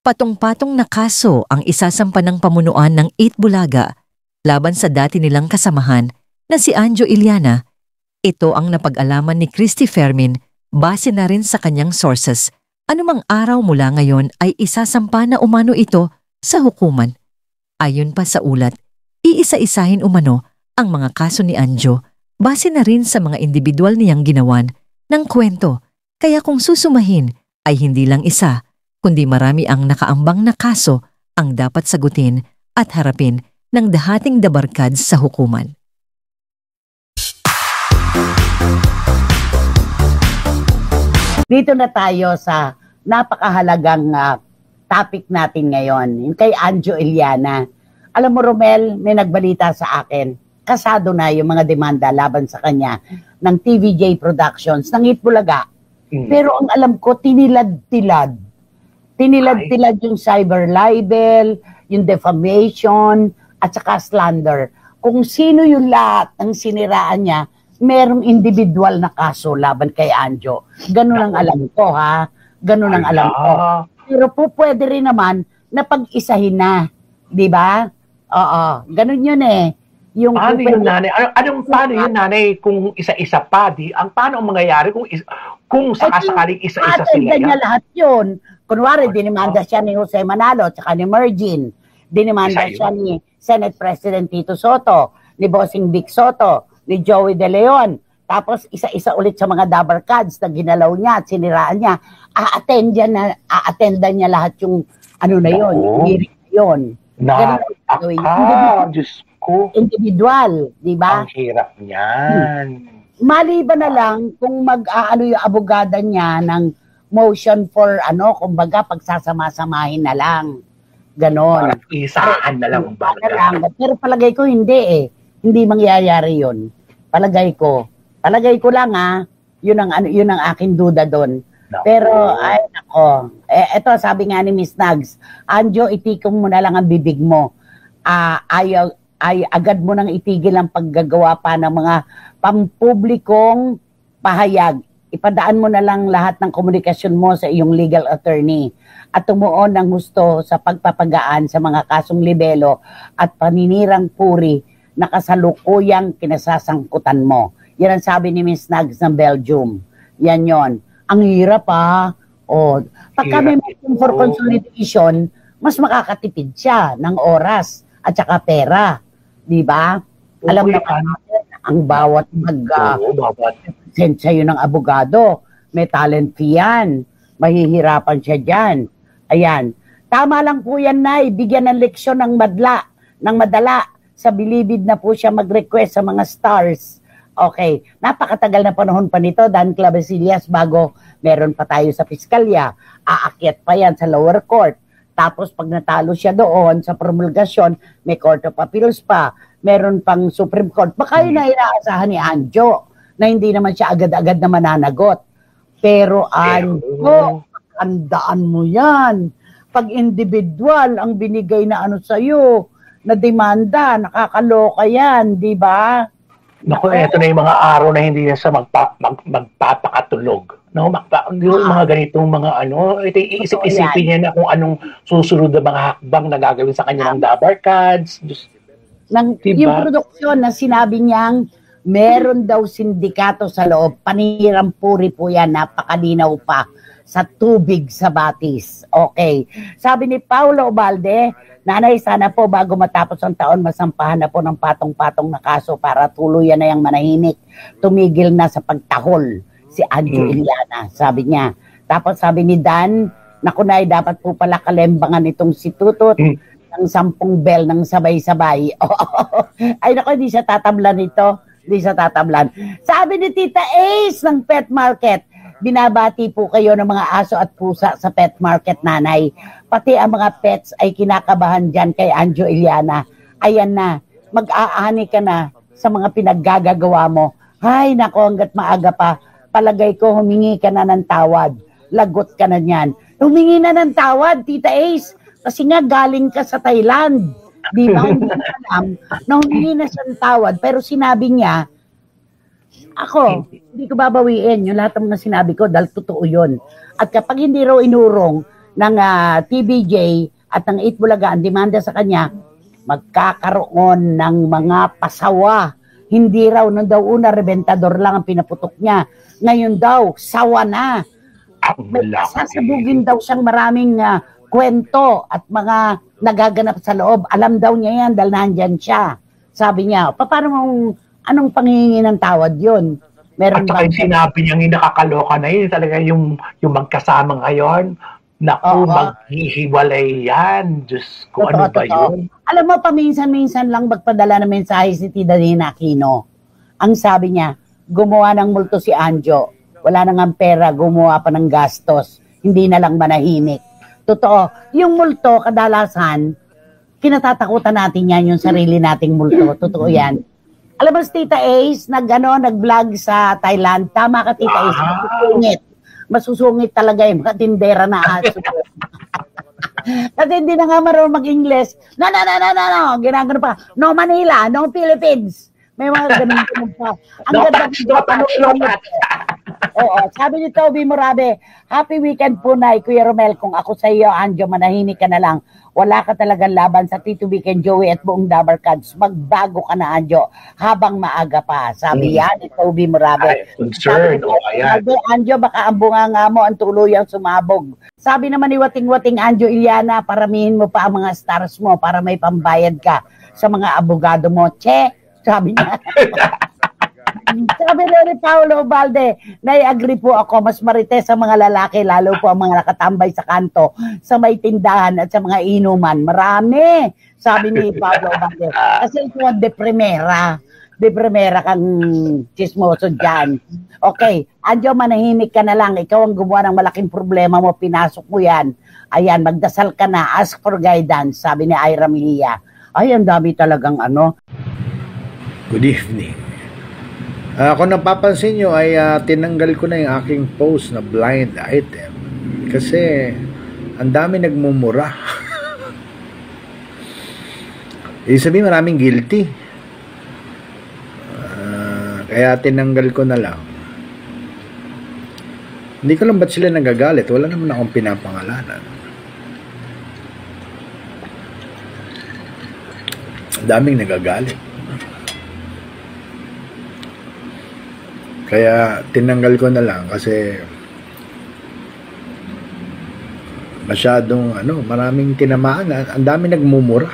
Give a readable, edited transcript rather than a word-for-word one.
Patong-patong na kaso ang isasampa ng pamunuan ng Itbulaga laban sa dati nilang kasamahan na si Anjo Iliana. Ito ang napag-alaman ni Christy Fermin base na rin sa kanyang sources. Anumang araw mula ngayon ay isasampa na umano ito sa hukuman. Ayon pa sa ulat, iisa-isahin umano ang mga kaso ni Anjo base na rin sa mga individual niyang ginawan ng kwento. Kaya kung susumahin ay hindi lang isa, kundi marami ang nakaambang na kaso ang dapat sagutin at harapin ng dahating dabarkads sa hukuman. Dito na tayo sa napakahalagang topic natin ngayon, yung kay Anjo Iliana. Alam mo, Romel, may nagbalita sa akin, kasado na yung mga demanda laban sa kanya ng TVJ Productions, ng Itbulaga. Pero ang alam ko, tinilad-tilad yung cyber libel, yung defamation, at saka slander. Kung sino yung lahat ng siniraan niya, merong individual na kaso laban kay Anjo. Ganun ang alam ko, ha? Ganun ang alam ko. Pero po pwede rin naman na pag-isahin na. Di ba? Oo. Ganun yun eh. Yung paano yun, nanay? Paano yun, nanay, kung isa-isa pa? Paano ang mangyayari kung sakasakaling isa-isa sila yan? Niya lahat yun. Kunwari, dinimanda siya ni Jose Manalo at saka ni Mergin. Dinimanda siya ni Senate President Tito Soto, ni Bossing Vic Soto, ni Joey De Leon. Tapos isa-isa ulit sa mga dabarkads na ginalaw niya at siniraan niya. A-attendan niya lahat yung ano na yun, yung hearing na yun. Diyos ko. Individual, di ba? Ang hirap niyan. Maliban na lang kung mag-aano yung abogada niya ng motion for kumbaga pagsasama-samahin na lang. Ganon. Parang isaan na lang. Pero palagay ko hindi eh. Hindi mangyayari yun. Palagay ko lang yun ang aking duda doon. Pero ay nako. Eto sabi nga ni Miss Nags, Anjo, itikong mo na lang ang bibig mo. Agad mo nang itigil ang paggagawa pa ng mga pampublikong pahayag. Ipadaan mo na lang lahat ng komunikasyon mo sa iyong legal attorney at tumuon ng husto sa pagpapagaan sa mga kasong libelo at paninirang puri na kasalukuyang kinasasangkutan mo. Yan ang sabi ni Miss Nags ng Belgium. Yan yon. Ang hirap pagka may motion for consolidation, mas makakatipid siya ng oras at saka pera. Di ba? Alam naman natin, ang bawat mag-present sa'yo ng abogado, may talent fee yan. Mahihirapan siya dyan. Ayan. Tama lang po yan, Nay. Bigyan ng leksyon ng madala. Sa bilibid na po siya mag-request sa mga stars. Okay. Napakatagal na panahon pa nito, Dan Clavesillas, bago meron pa tayo sa piskalya. Aakyat pa yan sa lower court. Tapos pag natalo siya doon sa promulgasyon, may Court of Appeals pa. Meron pang Supreme Court. Baka yun na inaasahan ni Anjo na hindi naman siya agad-agad na mananagot. Pero Anjo, andaan mo yan. Pag individual ang binigay na sa'yo, na demanda, nakakaloka yan, di ba? Naku, eto na yung mga araw na hindi na siya magpapakatulog. No, yung mga ganitong mga ito iisip-isipin niya na kung anong susunod na mga hakbang na gagawin sa kanya ng dabarkads. Yung produksyon na sinabi niyang meron daw sindikato sa loob, panirang puri po yan, napakalinaw pa sa tubig sa batis. Okay. Sabi ni Paulo Ubalde, Nanay, sana po bago matapos ang taon, masampahan na po ng patong-patong na kaso para tuluyan na yung manahimik. Tumigil na sa pagtahol si Anjo Iliana, sabi niya. Tapos sabi ni Dan, naku Nay, dapat po pala kalembangan itong si Tutut ng 10 bell ng sabay-sabay. Ay naku, hindi siya tatablan ito. Hindi siya tatablan. Sabi ni Tita Ace ng Pet Market, binabati po kayo ng mga aso at pusa sa pet market, Nanay. Pati ang mga pets ay kinakabahan dyan kay Anjo Iliana. Ayan na, mag-aani ka na sa mga pinaggagawa mo. Ay, nako, hanggat maaga pa, palagay ko humingi ka na ng tawad. Lagot ka na niyan. Humingi na ng tawad, Tita Ace, kasi nga galing ka sa Thailand. Di ba? Hindi ko alam na humingi na siya ng tawad, pero sinabi niya, ako, hindi ko babawiin yung lahat ng mga sinabi ko dahil totoo yun. At kapag hindi raw inurong ng TVJ at ng 8 Bulaga ang demanda sa kanya, magkakaroon ng mga pasawa. Hindi raw nung daw una rebentador lang ang pinaputok niya. Ngayon daw, sawa na. May sasabugin daw siyang maraming kwento at mga nagaganap sa loob. Alam daw niya yan dahil nandyan siya. Sabi niya, paano anong panghihingi ng tawad yun? Meron at saka yung sinabi niya yung nakakaloka na yun, talaga yung magkasama ngayon, naku, maghihiwalay yan. Diyos ko, ano ba yun? Alam mo, paminsan-minsan lang magpadala ng mensahe si Tita Nina Aquino. Ang sabi niya, gumawa ng multo si Anjo. Wala nang ang pera, gumawa pa ng gastos. Hindi na lang manahimik. Totoo, yung multo, kadalasan, kinatatakutan natin yan, yung sarili nating multo. Totoo yan. Alam mo, si Tita Ace, nag-vlog sa Thailand. Tama ka, Tita Ace. Masusungit talaga yung mga tindera na aso. Kasi hindi na nga marunong mag-English. No. Ginagano pa. No Manila, no Philippines. May mga ganun pa. Ang ganda ng Oo, sabi ni Toby Morabe, happy weekend po na, Kuya Romel. Kung ako sa iyo, Anjo, manahimik ka na lang. Wala ka talagang laban sa Tito Weekend, Joey at buong Dabar Cats. Magbago ka na, Anjo, habang maaga pa. Sabi yan ni Toby Morabe. Concern. Sabi, Anjo, baka ang bunganga mo ang tuluyang sumabog. Sabi naman ni Wating-Wating, Anjo Iliana, paramihin mo pa ang mga stars mo para may pambayad ka sa mga abogado mo. Che, sabi niya. Sabi ni Paolo Ubalde, nai-agree po ako, mas marites sa mga lalaki, lalo po ang mga nakatambay sa kanto, sa may tindahan at sa mga inuman. Marami, sabi ni Paolo Ubalde. Kasi ito ang depremera kang chismoso dyan. Okay, Anjo, manahimik ka na lang. Ikaw ang gumawa ng malaking problema mo, pinasok mo yan. Ayan, magdasal ka na, ask for guidance, sabi ni Ira Milia. Ay, ang dami talagang ano. Good evening. Kung napapansin nyo ay tinanggal ko na yung aking post na blind item kasi ang dami nagmumura. Ibig sabihin maraming guilty. Kaya tinanggal ko na lang. Hindi ko lang ba't sila nagagalit. Wala naman akong pinapangalanan. Ang daming nagagalit. Kaya tinanggal ko na lang kasi masyadong maraming tinamaan. Ang dami nagmumura.